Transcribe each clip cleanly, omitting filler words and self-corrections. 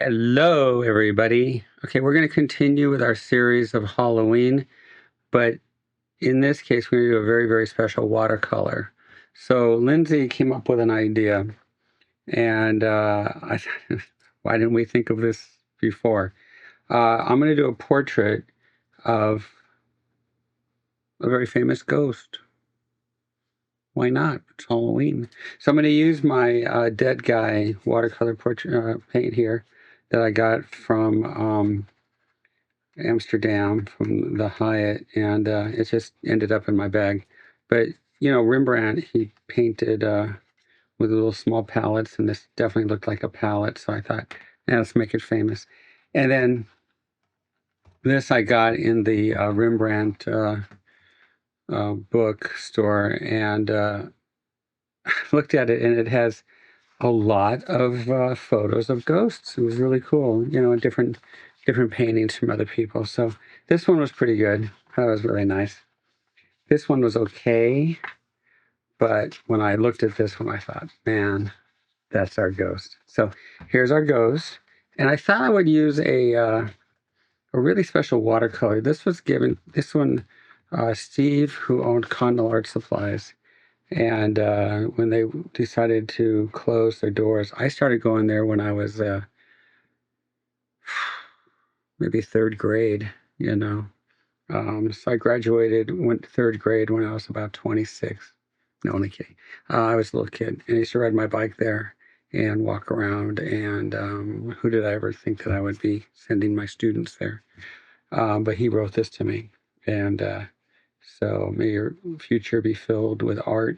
Hello, everybody. Okay, we're going to continue with our series of Halloween, but in this case, we're going to do a very, very special watercolor. So Lindsay came up with an idea, and why didn't we think of this before? I'm going to do a portrait of a very famous ghost. Why not? It's Halloween. So I'm going to use my dead guy watercolor portrait paint here that I got from Amsterdam from the Hyatt, and it just ended up in my bag. But Rembrandt, he painted with little small palettes, and this definitely looked like a palette. So I thought, yeah, let's make it famous. And then this I got in the Rembrandt book store, and looked at it, and it has a lot of photos of ghosts. It was really cool, different paintings from other people. So this one was pretty good. That was really nice. This one was okay, but when I looked at this one, I thought, man, that's our ghost. So here's our ghost, and I thought I would use a really special watercolor. This was given. This one, Steve, who owned Condell Art Supplies. And when they decided to close their doors, I started going there when I was maybe third grade, So I went to third grade when I was about 26. No, only kidding. I was a little kid, and I used to ride my bike there and walk around. And who did I ever think that I would be sending my students there? But he wrote this to me. And so may your future be filled with art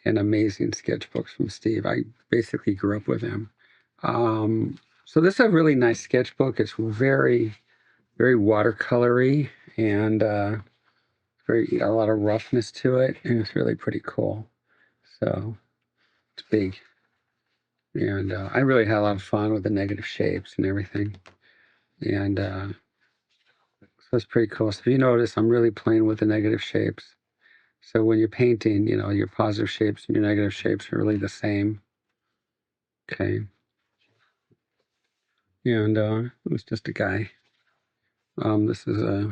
and amazing sketchbooks from Steve. I basically grew up with him. So this is a really nice sketchbook. It's very, very watercolory and a lot of roughness to it, and it's really pretty cool. So it's big, and I really had a lot of fun with the negative shapes and everything. And so it's pretty cool. So if you notice, I'm really playing with the negative shapes. So when you're painting, your positive shapes and your negative shapes are really the same. Okay. And it was just a guy. This is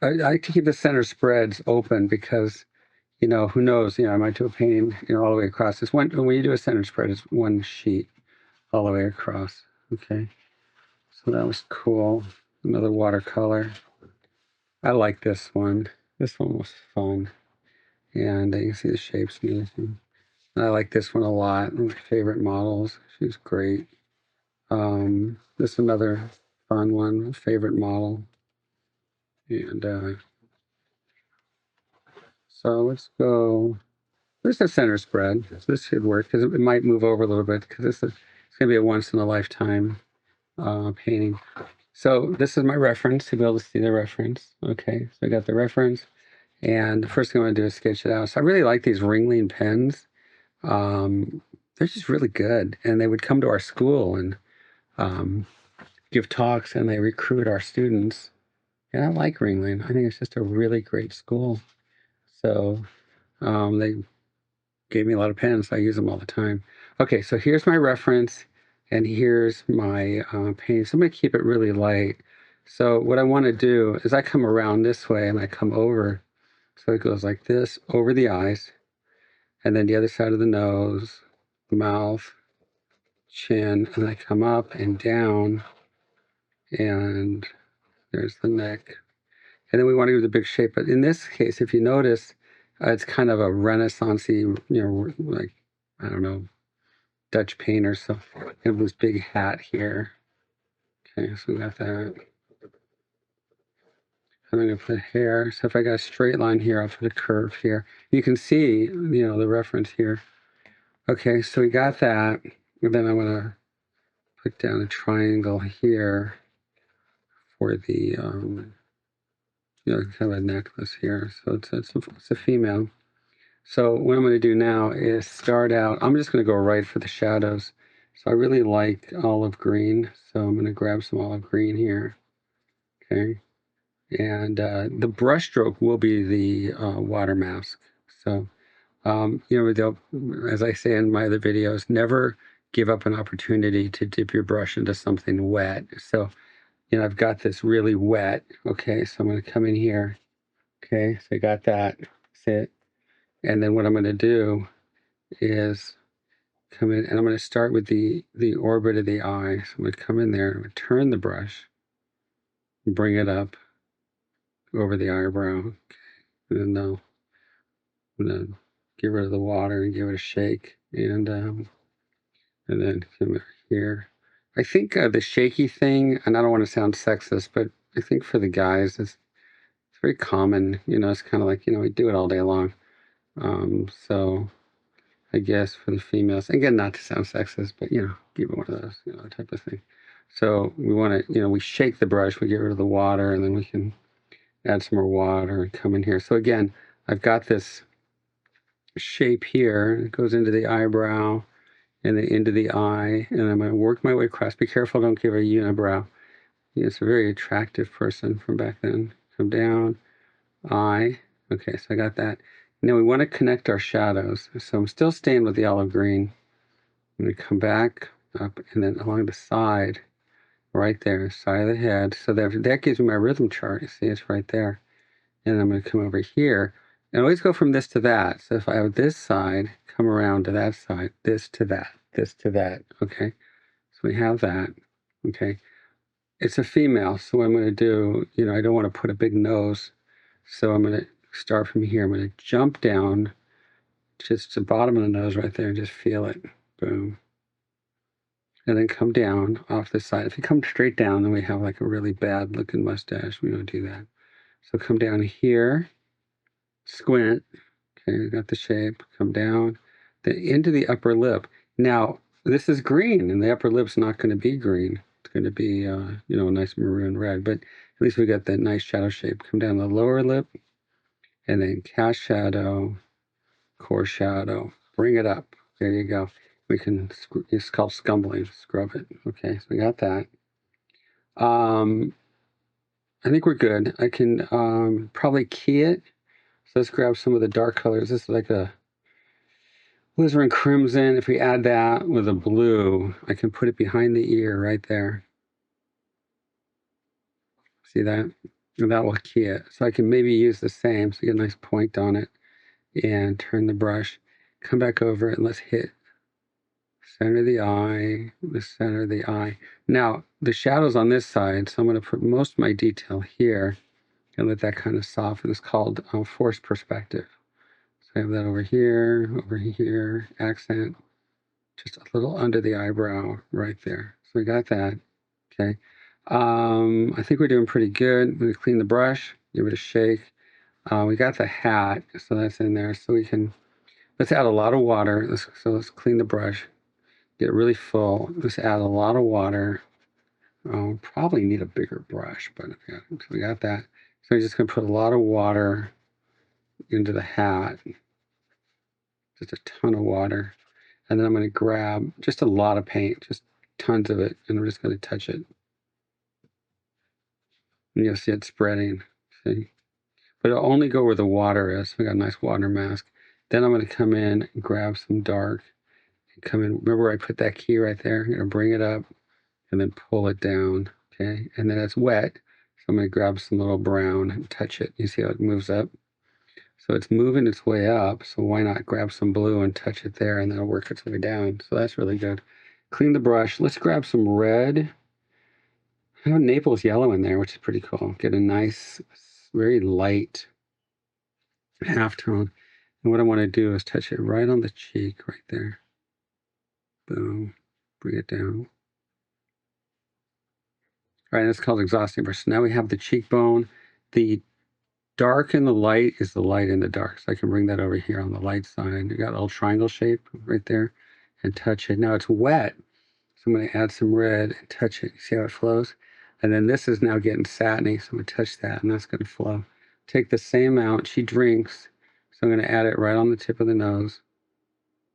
I like to keep the center spreads open because, who knows, I might do a painting, all the way across. When you do a center spread, it's one sheet all the way across. Okay. So that was cool. Another watercolor. I like this one. This one was fun. And you can see the shapes and everything. And I like this one a lot. One of my favorite models. She's great. This is another fun one, favorite model. And so let's go. There's a center spread. So this should work because it might move over a little bit because it's going to be a once in a lifetime painting. So this is my reference to be able to see the reference. Okay, so I got the reference. And the first thing I want to do is sketch it out. So I really like these Ringling pens. They're just really good. And they would come to our school and give talks, and they recruit our students. And I like Ringling. I think it's just a really great school. So they gave me a lot of pens. So I use them all the time. Okay, so here's my reference, and here's my paint. So I'm going to keep it really light. So what I want to do is I come around this way, and I come over. So it goes like this, over the eyes, and then the other side of the nose, mouth, chin, and I come up and down, and there's the neck. And then we want to do the big shape. But in this case, if you notice, it's kind of a Renaissance-y, like, I don't know, Dutch painter. So we have this big hat here. Okay, so we got that. I'm going to put hair. So if I got a straight line here, I'll put a curve here. You can see, the reference here. Okay, so we got that. And then I'm going to put down a triangle here for the, kind of a necklace here. So it's a female. So what I'm going to do now is start out. I'm just going to go right for the shadows. So I really like olive green. So I'm going to grab some olive green here. Okay. And the brush stroke will be the water mask. So, as I say in my other videos, never give up an opportunity to dip your brush into something wet. So, I've got this really wet. Okay, so I'm going to come in here. Okay, so I got that. That's it. And then what I'm going to do is come in, and I'm going to start with the orbit of the eye. So I'm going to come in there, I'm going to turn the brush, bring it up over the eyebrow. Okay. And then I'm going to get rid of the water and give it a shake. And then come over here. I think the shaky thing, and I don't want to sound sexist, but I think for the guys, it's very common. It's kind of like, we do it all day long. So I guess for the females, again, not to sound sexist, but, give it one of those, type of thing. So we want to, we shake the brush, we get rid of the water, and then we can add some more water and come in here. So again, I've got this shape here. It goes into the eyebrow and then into the eye, and I'm going to work my way across. Be careful, don't give a unibrow. It's a very attractive person from back then. Come down, eye. Okay, so I got that. Now we want to connect our shadows. So I'm still staying with the olive green. I'm going to come back up and then along the side, right there, side of the head. So that gives me my rhythm chart. You see, it's right there. And I'm going to come over here and always go from this to that. So if I have this side, come around to that side, this to that, this to that. Okay, so we have that. Okay, it's a female, so what I'm going to do, I don't want to put a big nose, so I'm going to start from here. I'm going to jump down just to the bottom of the nose right there and just feel it. Boom. And then come down off the side. If you come straight down, then we have like a really bad looking mustache. We don't do that. So come down here, squint. Okay, we got the shape. Come down, then into the upper lip. Now, this is green, and the upper lip's not going to be green. It's going to be, a nice maroon red, but at least we got that nice shadow shape. Come down the lower lip, and then cast shadow, core shadow. Bring it up. There you go. We can, it's called scumbling, scrub it. Okay, so we got that. I think we're good. I can probably key it. So let's grab some of the dark colors. This is like a alizarin crimson. If we add that with a blue, I can put it behind the ear right there. See that? And that will key it. So I can maybe use the same, so you get a nice point on it, and turn the brush, come back over it, and let's hit center of the eye, the center of the eye. Now, the shadow's on this side, so I'm going to put most of my detail here and let that kind of soften. It's called forced perspective. So I have that over here, accent, just a little under the eyebrow right there. So we got that. Okay. I think we're doing pretty good. We clean the brush, give it a shake. We got the hat, so that's in there. So let's add a lot of water. Let's clean the brush, get it really full. Let's add a lot of water. Probably need a bigger brush, but yeah, so we got that. So we're just gonna put a lot of water into the hat, just a ton of water. And then I'm gonna grab just a lot of paint, just tons of it, and I'm just gonna touch it. And you'll see it spreading, see? But it'll only go where the water is. We got a nice water mask. Then I'm gonna come in and grab some dark, and come in, remember where I put that key right there? I'm gonna bring it up, and then pull it down, okay? And then it's wet, so I'm gonna grab some little brown and touch it. You see how it moves up? So it's moving its way up, so why not grab some blue and touch it there, and then it'll work its way down. So that's really good. Clean the brush. Let's grab some red. I have Naples yellow in there, which is pretty cool. Get a nice, very light halftone. And what I want to do is touch it right on the cheek, right there. Boom. Bring it down. All right, that's called exhausting brush. So now we have the cheekbone. The dark and the light is the light and the dark. So I can bring that over here on the light side. You got a little triangle shape right there and touch it. Now it's wet. So I'm going to add some red and touch it. See how it flows? And then this is now getting satiny. So I'm going to touch that and that's going to flow. Take the same amount. She drinks. So I'm going to add it right on the tip of the nose.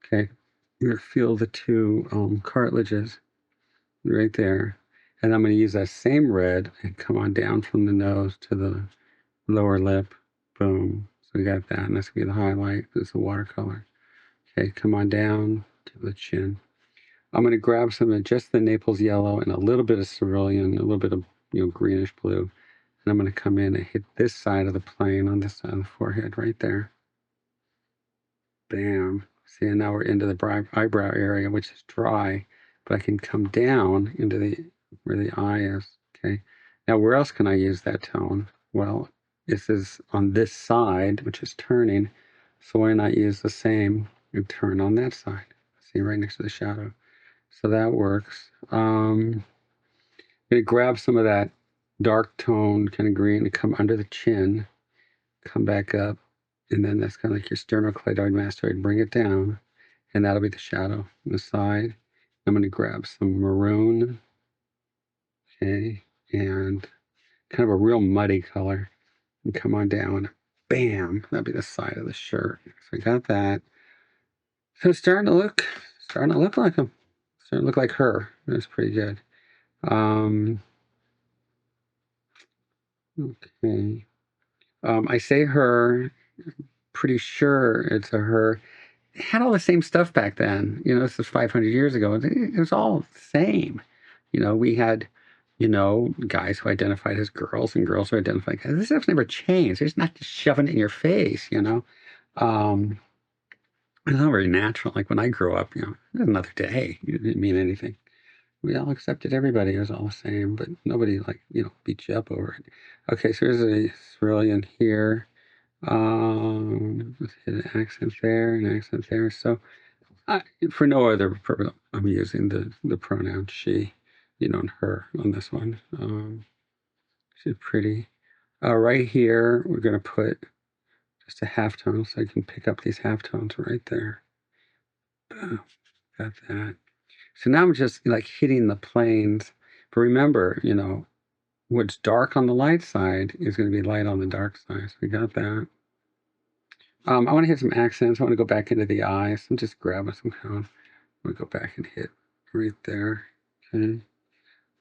Okay. You're going to feel the two cartilages right there. And I'm going to use that same red and come on down from the nose to the lower lip. Boom. So we got that. And that's going to be the highlight. It's a watercolor. Okay. Come on down to the chin. I'm going to grab some of just the Naples yellow and a little bit of cerulean, a little bit of greenish blue. And I'm going to come in and hit this side of the plane on this side of the forehead right there. Bam. See, and now we're into the eyebrow area, which is dry, but I can come down into where the eye is. Okay. Now, where else can I use that tone? Well, this is on this side, which is turning. So why not use the same and turn on that side? See, right next to the shadow. So that works. I'm going to grab some of that dark tone kind of green and come under the chin, come back up, and then that's kind of like your sternocleidoid mastoid. Bring it down, and that'll be the shadow on the side. I'm going to grab some maroon, okay, and kind of a real muddy color, and come on down. Bam! That'll be the side of the shirt. So I got that. So it's starting to look like him. Starting to look like her. That's pretty good. Okay. I say her, pretty sure it's a her. It had all the same stuff back then. This is 500 years ago. It was all the same. We had, guys who identified as girls and girls who identified as this stuff never changed. It's not just shoving it in your face. It's not very natural. Like when I grew up, it was another day. It didn't mean anything. We all accepted everybody. It was all the same, but nobody beat you up over it. Okay, so here's a cerulean here. Let's hit an accent there, an accent there. So for no other purpose, I'm using the pronoun she, and her on this one. She's pretty. Right here, we're going to put just a halftone so I can pick up these halftones right there. Got that. So now I'm just like hitting the planes. But remember, what's dark on the light side is going to be light on the dark side. So we got that. I want to hit some accents. I want to go back into the eyes. I'm just grabbing some cone. I'm going to go back and hit right there. Okay. And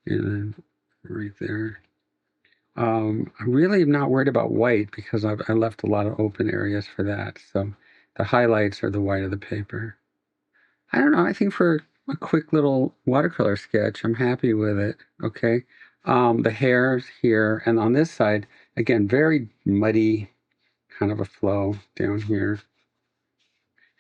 then right there. I really am not worried about white because I left a lot of open areas for that. So the highlights are the white of the paper. I don't know. I think for a quick little watercolor sketch, I'm happy with it. Okay. The hair's here. And on this side, again, very muddy kind of a flow down here.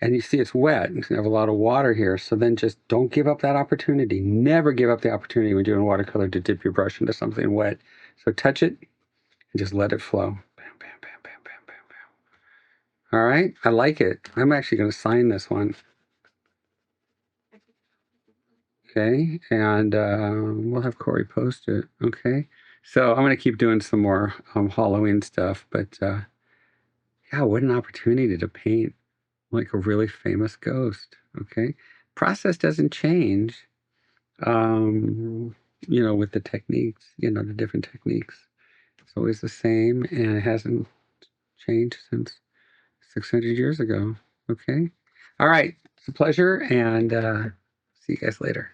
And you see it's wet. You have a lot of water here. So then just don't give up that opportunity. Never give up the opportunity when doing watercolor to dip your brush into something wet. So touch it and just let it flow. Bam, bam, bam, bam, bam, bam, bam. All right. I like it. I'm actually going to sign this one. Okay. And we'll have Corey post it. Okay. So I'm going to keep doing some more Halloween stuff. But yeah, what an opportunity to paint like a really famous ghost. Okay. Process doesn't change, with the techniques, the different techniques. It's always the same and it hasn't changed since 600 years ago. Okay. All right. It's a pleasure and see you guys later.